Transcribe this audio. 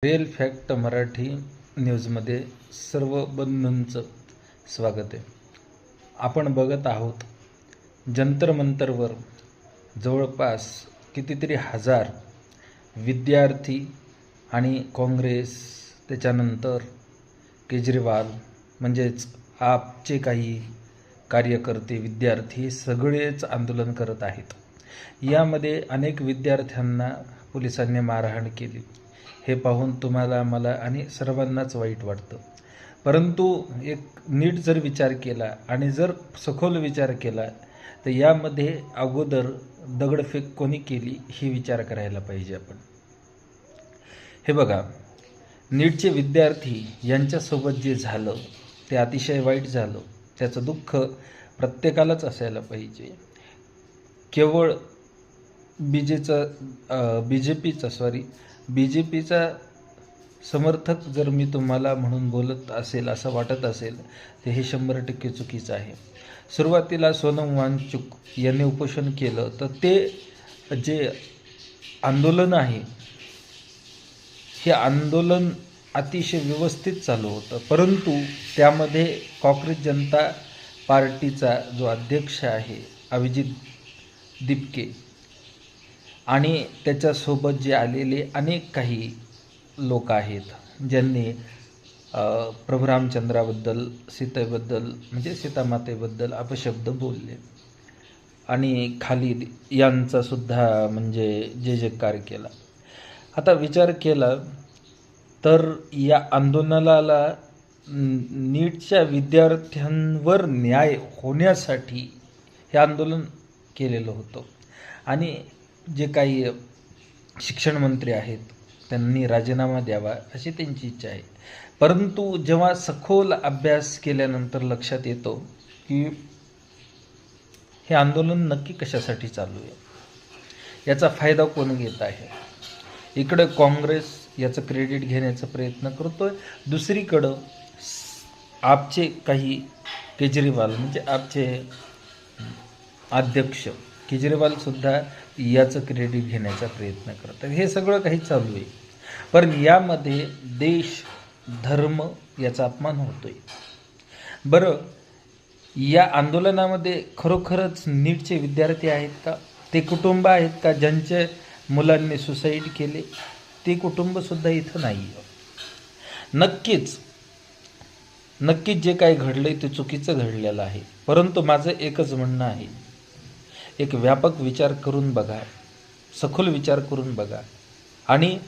Real fact Marathi न्यूजमध्ये सर्व बंधूंचं स्वागत आहे. आपण बघत आहोत जंतर मंतरवर जवळपास कितीतरी हजार विद्यार्थी आणि काँग्रेस, त्याच्यानंतर केजरीवाल म्हणजेच आपचे काही कार्यकर्ते, विद्यार्थी सगळेच आंदोलन करत आहेत. यामध्ये अनेक विद्यार्थ्यांना पोलिसांनी मारहाण केली. हे पाहून तुम्हाला, मला आणि सर्वांनाच वाईट वाटतं. परंतु एक नीट जर विचार केला आणि जर सखोल विचार केला तर यामध्ये अगोदर दगडफेक कोणी केली ही विचार करायला पाहिजे आपण. हे बघा, नीटचे विद्यार्थी यांच्यासोबत जे झालं ते अतिशय वाईट झालं. त्याचं दुःख प्रत्येकालाच असायला पाहिजे. केवळ बी जे पीचा समर्थक जर मी तुम्हाला म्हणून बोलत असेल, असं वाटत असेल तर हे 100% चुकीचं आहे. सुरुवातीला सोनम वांगचुक यांनी उपोषण केलं तर ते जे आंदोलन आहे हे आंदोलन अतिशय व्यवस्थित चालू होतं. परंतु त्यामध्ये कॉंग्रेस जनता पार्टीचा जो अध्यक्ष आहे अभिजित दिपके आणि त्याच्यासोबत जे आलेले अनेक काही लोक आहेत ज्यांनी प्रभू रामचंद्राबद्दल, सीतेबद्दल म्हणजे सीतामातेबद्दल अपशब्द बोलले आणि खालिद यांचा सुद्धा म्हणजे जे जयकार केला. आता विचार केला तर या आंदोलनाला नीटच्या विद्यार्थ्यांवर न्याय होण्यासाठी हे आंदोलन केलेलं होतं आणि जे काही शिक्षण मंत्री आहेत त्यांनी राजीनामा द्यावा अशी त्यांची इच्छा आहे. परंतु जेव्हा सखोल अभ्यास केल्यानंतर लक्षात येतो की हे आंदोलन नक्की कशासाठी चालू आहे, याचा फायदा कोण घेत आहे. इकडं काँग्रेस याचं क्रेडिट घेण्याचा प्रयत्न करतोय, दुसरीकडं आपचे काही केजरीवाल म्हणजे आपचे अध्यक्ष केजरीवालसुद्धा याचं क्रेडिट घेण्याचा प्रयत्न करतात. हे सगळं काही चालू आहे, पण यामध्ये देश, धर्म याचा अपमान होतोय. बरं, या आंदोलनामध्ये खरोखरच नीटचे विद्यार्थी आहेत का? ते कुटुंब आहेत का ज्यांच्या मुलांनी सुसाईड केले? ते कुटुंबसुद्धा इथं नाही. नक्कीच जे काही घडलंय ते चुकीचं घडलेलं आहे. परंतु माझं एकच म्हणणं आहे, एक व्यापक विचार करून बघा, सखोल विचार करून बघा आणि